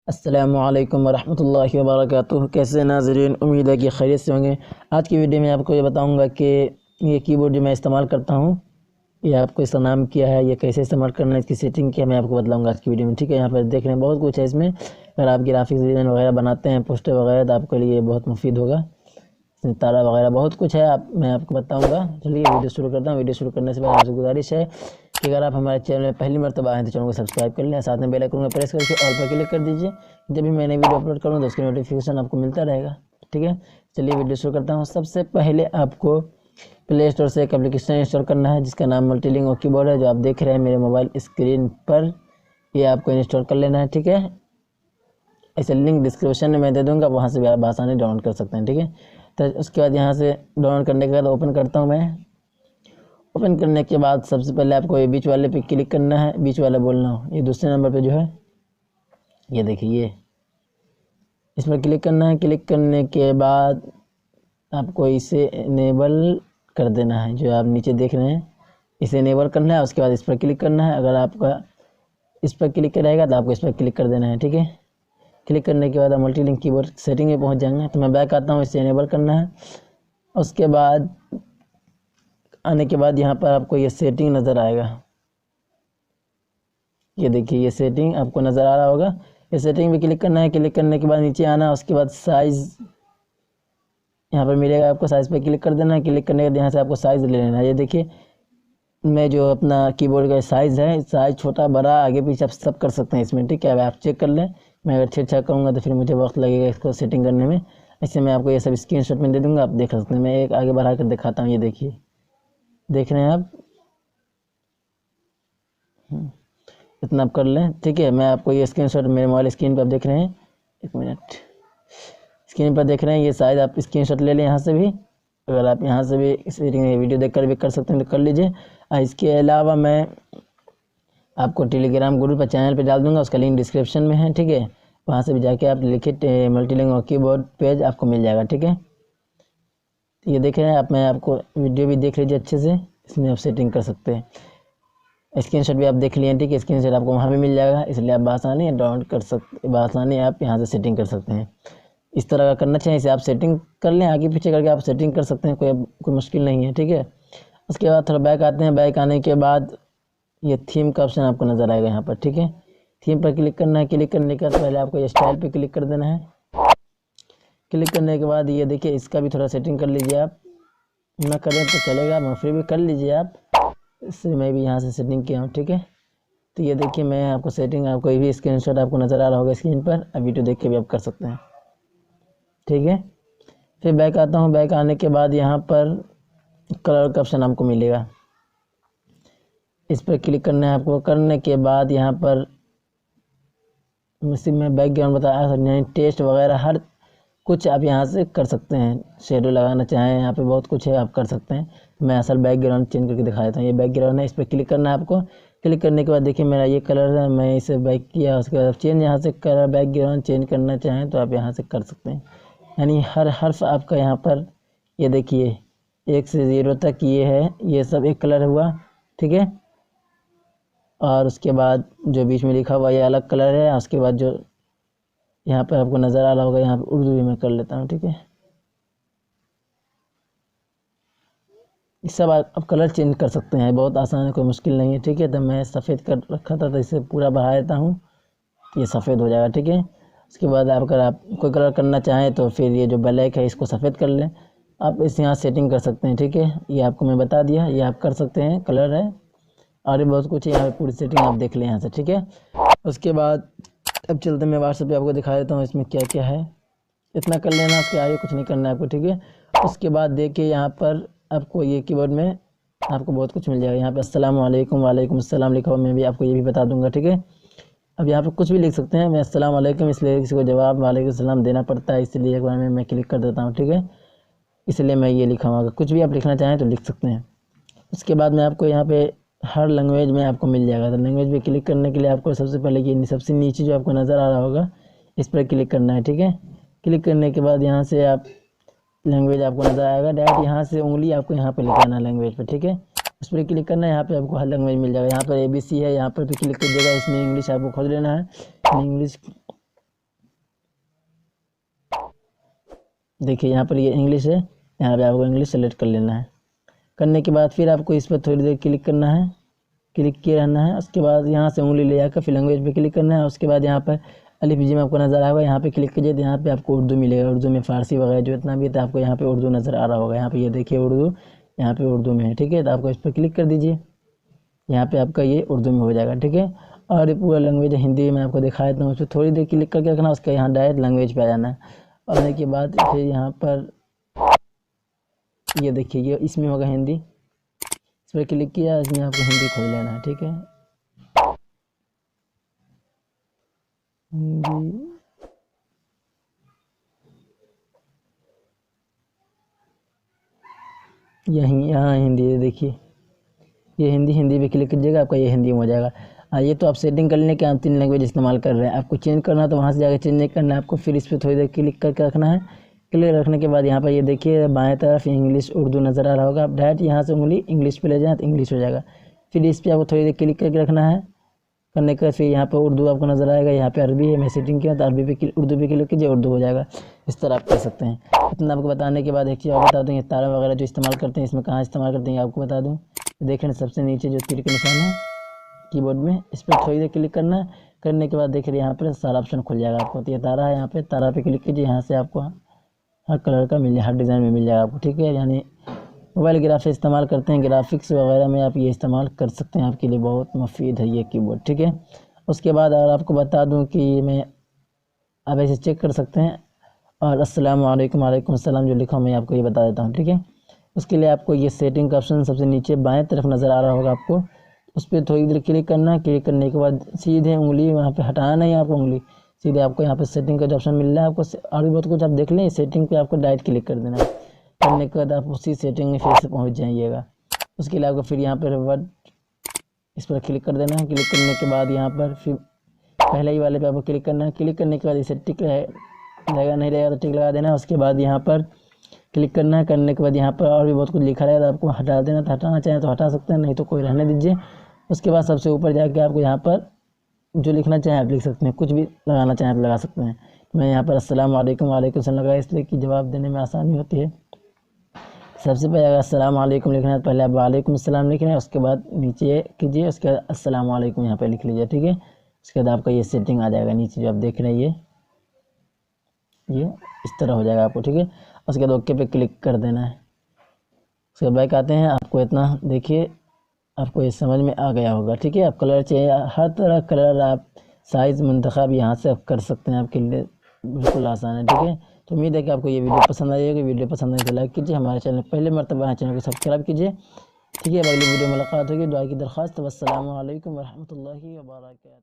अस्सलामुअलैकुम वरहमतुल्लाहि वबरकातुहू। कैसे नाज़रीन, उम्मीद है कि खैरियत से होंगे। आज की वीडियो में आपको ये बताऊंगा कि ये कीबोर्ड जो मैं इस्तेमाल करता हूँ, ये आपको इसका नाम क्या है, ये कैसे इस्तेमाल करना है, इसकी सेटिंग क्या है, मैं आपको बतलाऊंगा आज की वीडियो में। ठीक है, यहाँ पर देख रहे हैं बहुत कुछ है इसमें। अगर आप ग्राफिक्स डिज़ाइन वगैरह बनाते हैं, पोस्टर वगैरह, तो आपके लिए बहुत मुफीद होगा। इसमें तारा वगैरह बहुत कुछ है, मैं आपको बताऊँगा। चलिए वीडियो शुरू करता हूँ। वीडियो शुरू करने से पहले आपसे गुजारिश है कि अगर आप हमारे चैनल में पहली मरतबा आए तो चैनल को सब्सक्राइब कर लें, साथ में बेल आइकन को प्रेस करके ऑल पर क्लिक कर दीजिए। जब भी मैंने वीडियो अपलोड करूँ तो उसकी नोटिफिकेशन आपको मिलता रहेगा। ठीक है, चलिए वीडियो शुरू करता हूँ। सबसे पहले आपको प्ले स्टोर से एक एप्लीकेशन इंस्टॉल करना है जिसका नाम मल्टीलिंग और कीबोर्ड है, जो आप देख रहे हैं मेरे मोबाइल स्क्रीन पर। ये आपको इंस्टॉल कर लेना है। ठीक है, ऐसे लिंक डिस्क्रिप्शन में मैं दे दूँगा, वहाँ से भी आप आसानी डाउनलोड कर सकते हैं। ठीक है, तो उसके बाद यहाँ से डाउनलोड करने के बाद ओपन करता हूँ मैं। ओपन करने के बाद सबसे पहले आपको ये बीच वाले पे क्लिक करना है, बीच वाला बोलना हो, ये दूसरे नंबर पे जो है, ये देखिए, ये इस पर क्लिक करना है। क्लिक करने के बाद आपको इसे इनेबल कर देना है, जो आप नीचे देख रहे हैं, इसे इनेबल करना है। उसके बाद इस पर क्लिक करना है। अगर आपका इस पर क्लिक रहेगा तो आपको इस पर क्लिक कर देना है। ठीक है, क्लिक करने के बाद आप मल्टीलिंक कीबोर्ड सेटिंग में पहुंच जाएंगे। तो मैं बैक आता हूं, इसे इनेबल करना है। उसके बाद आने के बाद यहाँ पर आपको ये सेटिंग नज़र आएगा, ये देखिए, ये सेटिंग आपको नज़र आ रहा होगा। ये सेटिंग भी क्लिक करना है। क्लिक करने के बाद नीचे आना है। उसके बाद साइज़ यहाँ पर मिलेगा, आपको साइज़ पे क्लिक कर देना है। क्लिक करने के बाद यहाँ से आपको साइज़ ले लेना है। ये देखिए, मैं जो अपना कीबोर्ड का साइज़ है, साइज़ छोटा बड़ा आगे पीछे आप सब कर सकते हैं इसमें। ठीक है, आप चेक कर लें। मैं अगर छेड़छाड़ करूँगा तो फिर मुझे वक्त लगेगा इसको सेटिंग करने में। ऐसे मैं आपको ये सब स्क्रीनशॉट में दे दूँगा, आप देख सकते हैं। मैं एक आगे बढ़ा कर दिखाता हूँ, ये देखिए, देख रहे हैं आप, इतना आप कर लें। ठीक है, मैं आपको ये स्क्रीनशॉट मेरे मोबाइल स्क्रीन पर आप देख रहे हैं, एक मिनट, स्क्रीन पर देख रहे हैं ये साइज़, आप स्क्रीनशॉट ले लें यहाँ से भी। अगर आप यहाँ से भी इस वीडियो देखकर भी कर सकते हैं तो कर लीजिए। इसके अलावा मैं आपको टेलीग्राम ग्रुप पर चैनल पे डाल दूँगा, उसका लिंक डिस्क्रिप्शन में है। ठीक है, वहाँ से भी जाके आप लिखे मल्टीलिंग और कीबोर्ड पेज आपको मिल जाएगा। ठीक है, तो ये देख रहे हैं आप, मैं आपको वीडियो भी देख लीजिए अच्छे से, इसमें आप सेटिंग कर सकते हैं। स्क्रीनशॉट भी आप देख लिए। ठीक है, स्क्रीनशॉट आपको वहाँ भी मिल जाएगा, इसलिए आप आसानी डाउनलोड कर सकते, आसानी आप यहाँ से सेटिंग कर सकते हैं। इस तरह का करना चाहिए, इसे आप सेटिंग कर लें, आगे पीछे करके आप सेटिंग कर सकते हैं, कोई मुश्किल नहीं है। ठीक है, उसके बाद थोड़ा बैक आते हैं। बैक आने के बाद ये थीम का ऑप्शन आपको नज़र आएगा यहाँ पर। ठीक है, थीम पर क्लिक करना है। क्लिक करने के बाद पहले आपको ये स्टाइल पे क्लिक कर देना है। क्लिक करने के बाद ये देखिए, इसका भी थोड़ा सेटिंग कर लीजिए आप, ना करें तो चलेगा, मैं फिर भी कर लीजिए आप, इससे मैं भी यहाँ से सेटिंग किया हूँ। ठीक है, तो ये देखिए, मैं आपको सेटिंग, आपको ये भी स्क्रीनशॉट आपको नज़र आ रहा होगा स्क्रीन पर, अब वीडियो देख के भी आप कर सकते हैं। ठीक है, फिर बैक आता हूँ। बैक आने के बाद यहाँ पर कलर का ऑप्शन आपको मिलेगा, इस पर क्लिक करना है आपको। करने के बाद यहाँ पर मैं बैकग्राउंड बताया, यानी टेस्ट वगैरह हर कुछ आप यहाँ से कर सकते हैं। शेडो लगाना चाहें, यहाँ पे बहुत कुछ है, आप कर सकते हैं। मैं असल बैकग्राउंड चेंज करके दिखा देता हूँ। ये बैकग्राउंड है, इस पर क्लिक करना है आपको। क्लिक करने के बाद देखिए, मेरा ये कलर है, मैं इसे बैक किया। उसके बाद चेंज यहाँ से कलर, बैकग्राउंड चेंज करना चाहें तो आप यहाँ से कर सकते हैं। यानी हर हर्फ आपका यहाँ पर, ये देखिए, 1 से 0 तक ये है, ये सब एक कलर हुआ। ठीक है, और उसके बाद जो बीच में लिखा हुआ ये अलग कलर है। उसके बाद जो यहाँ पर आपको नज़र आ रहा होगा, यहाँ पर उर्दू भी मैं कर लेता हूँ। ठीक है, इस सब आप कलर चेंज कर सकते हैं, बहुत आसान है, कोई मुश्किल नहीं है। ठीक है, तो मैं सफ़ेद कर रखा था तो इसे पूरा बढ़ा देता हूँ, ये सफ़ेद हो जाएगा। ठीक है, उसके बाद आप अगर आप कोई कलर करना चाहें तो फिर ये जो ब्लैक है इसको सफ़ेद कर लें, आप इस यहाँ सेटिंग कर सकते हैं। ठीक है, ये आपको मैं बता दिया, ये आप कर सकते हैं, कलर है और भी बहुत कुछ है यहाँ पे, पूरी सेटिंग आप देख लें यहाँ से। ठीक है, उसके बाद अब चलते मैं व्हाट्सएप पे आपको दिखा देता हूँ इसमें क्या क्या है, इतना कर लेना, उसके आगे कुछ नहीं करना है आपको। ठीक है, उसके बाद देखिए यहाँ पर आपको ये कीबोर्ड में आपको बहुत कुछ मिल जाएगा। यहाँ पे अस्सलामु अलैकुम, वालेकुम अस्सलाम लिखा हुआ, मैं भी आपको ये भी बता दूंगा। ठीक है, अब यहाँ पे कुछ भी लिख सकते हैं। मैं अस्सलामु अलैकुम, इसलिए किसी को जवाब वालेकुम सलाम देना पड़ता है, इसलिए एक बार में मैं क्लिक कर देता हूँ। ठीक है, इसलिए मैं ये लिखा हूँ, कुछ भी आप लिखना चाहें तो लिख सकते हैं। उसके बाद में आपको यहाँ पे हर लैंग्वेज में आपको मिल जाएगा। तो लैंग्वेज पे क्लिक करने के लिए आपको सबसे पहले ये सबसे नीचे जो आपको नज़र आ रहा होगा, इस पर क्लिक करना है। ठीक है, क्लिक करने के बाद यहाँ से आप लैंग्वेज आपको नज़र आएगा, डायरेक्ट यहाँ से उंगली आपको यहाँ पे लिखाना है लैंग्वेज पे। ठीक है, उस पर क्लिक करना है, यहाँ पे आपको हर लैंग्वेज मिल जाएगा। यहाँ पर ABC है, यहाँ पर भी क्लिक कीजिएगा, इसमें इंग्लिश आपको खोज लेना है। इंग्लिश देखिए यहाँ पर ये इंग्लिश है, यहाँ पे आपको इंग्लिश सेलेक्ट कर लेना है। करने के बाद फिर आपको इस पर थोड़ी देर क्लिक करना है, क्लिक किए रहना है। उसके बाद यहाँ से उंगली ले जाकर फिर लैंग्वेज पे क्लिक करना है। उसके बाद यहाँ पर अलिफ जी में आपको नज़र आएगा, यहाँ पे क्लिक कीजिए तो यहाँ पे आपको उर्दू मिलेगा। उर्दू में फ़ारसी वगैरह जो इतना भी है तो आपको यहाँ पे उर्दू नज़र आ रहा होगा। यहाँ पे ये देखिए उर्दू, यहाँ पे उर्दू में है, ठीक है। तो आपको इस पर क्लिक कर दीजिए, यहाँ पे आपका ये उर्दू में हो जाएगा, ठीक है। और ये पूरा लैंग्वेज हिंदी में आपको दिखाया था, उस पर थोड़ी देर क्लिक करके रखना, उसका यहाँ डायरेक्ट लैंग्वेज पे आ जाना है। आने के बाद फिर यहाँ पर ये देखिए ये इसमें होगा हिंदी, इस पर क्लिक किया, इसमें आपको हिंदी खोल लेना है, ठीक है। हिंदी यहीं यहाँ हिंदी है, देखिए ये हिंदी पे क्लिक कीजिएगा, आपका ये हिंदी में हो जाएगा। ये तो आप सेटिंग कर लें कि आप 3 लैंग्वेज इस्तेमाल कर रहे हैं। आपको चेंज करना है तो वहाँ से जाकर चेंज नहीं करना है आपको, फिर इस पर थोड़ी देर क्लिक करके रखना है। क्लिक रखने के बाद यहाँ पर ये देखिए बाएं तरफ इंग्लिश उर्दू नज़र आ रहा होगा, आप डायरेक्ट यहाँ से उंगली इंग्लिश पे ले जाएँ तो इंग्लिश हो जाएगा। फिर इस पर आपको थोड़ी देर क्लिक करके रखना है। करने के बाद फिर यहाँ पर उर्दू आपको नज़र आएगा, यहाँ पे अरबी है, मैं सेटिंग किया तो अरबी पे उर्दू पे क्लिक कीजिए, उर्दू हो जाएगा। इस तरह आप कर सकते हैं। इतना आपको बताने के बाद एक चीज़ और बता दूँ, ये तारा वगैरह जो इस्तेमाल करते हैं इसमें कहाँ इस्तेमाल करते हैं आपको बता दूँ। देखें सबसे नीचे जो तीर का निशान है कीबोर्ड में, इस पर थोड़ी देर क्लिक करना है। करने के बाद देखिए यहाँ पर सारा ऑप्शन खुल जाएगा आपको। तो ये तारा है, यहाँ पे तारा पे क्लिक कीजिए, यहाँ से आपको हर कलर का मिल जाए, हर डिज़ाइन में मिल जाएगा आपको, ठीक है। यानी मोबाइल ग्राफिक्स इस्तेमाल करते हैं, ग्राफिक्स वगैरह में आप ये इस्तेमाल कर सकते हैं, आपके लिए बहुत मुफीद है ये कीबोर्ड, ठीक है। उसके बाद और आपको बता दूं कि मैं आप ऐसे चेक कर सकते हैं, और अस्सलाम वालेकुम वालेकुम अस्सलाम जो लिखा मैं आपको ये बता देता हूँ, ठीक है। उसके लिए आपको ये सेटिंग का ऑप्शन सबसे नीचे बाएं तरफ नज़र आ रहा होगा आपको, उस पर थोड़ी देर क्लिक करना है। क्लिक करने के बाद सीधे उंगली वहाँ पे हटाना नहीं है आपको, उंगली सीधे आपको यहाँ पे सेटिंग का जो ऑप्शन मिल रहा है आपको, और भी बहुत कुछ आप देख लें, सेटिंग पे आपको डायरेक्ट क्लिक कर देना है। करने के बाद आप उसी सेटिंग में फिर से पहुँच जाइएगा। उसके लिए आपको फिर यहाँ पर वर्ड इस पर क्लिक कर देना है। क्लिक करने के बाद यहाँ पर फिर पहले ही वाले पे आपको क्लिक करना है। क्लिक करने के बाद इसे टिक रहेगा, नहीं रहेगा तो टिक लगा देना है। उसके बाद यहाँ पर क्लिक करना है। करने के बाद यहाँ पर और भी बहुत कुछ लिखा रहेगा, तो आपको हटा देना, तो हटाना चाहें तो हटा सकते हैं, नहीं तो कोई रहने दीजिए। उसके बाद सबसे ऊपर जाके आपको यहाँ पर जो लिखना चाहें आप लिख सकते हैं, कुछ भी लगाना चाहें तो लगा सकते हैं। मैं यहाँ पर अस्सलाम वालेकुम वालेकुम सलाम लगाया, इसलिए कि जवाब देने में आसानी होती है। सबसे पहले अगर अस्सलाम वालेकुम लिखना है तो पहले आप वालेकुम अस्सलाम लिखना है, उसके बाद नीचे कीजिए, उसके बाद अस्सलाम वालेकुम यहाँ पर लिख लीजिए, ठीक है। उसके बाद आपका ये सेटिंग आ जाएगा नीचे जो आप देख रहे हैं, ये इस तरह हो जाएगा आपको, ठीक है। उसके बाद ओके पे क्लिक कर देना है। उसके बैक आते हैं, आपको इतना देखिए आपको ये समझ में आ गया होगा, ठीक है। आप कलर चाहिए, हर तरह कलर आप साइज़ मुंतखब यहाँ से आप कर सकते हैं, आपके लिए बिल्कुल आसान है, ठीक है। तो उम्मीद है कि आपको ये वीडियो पसंद आई होगी। वीडियो पसंद आए तो लाइक कीजिए, हमारे चैनल पहले मरतबा चैनल को सब्सक्राइब कीजिए, ठीक है। अब अगली वीडियो मुलाकात होगी, दुआ की दरख्वास्त। वस्सलामु अलैकुम वरहमतुल्लाहि वबरकातुहू।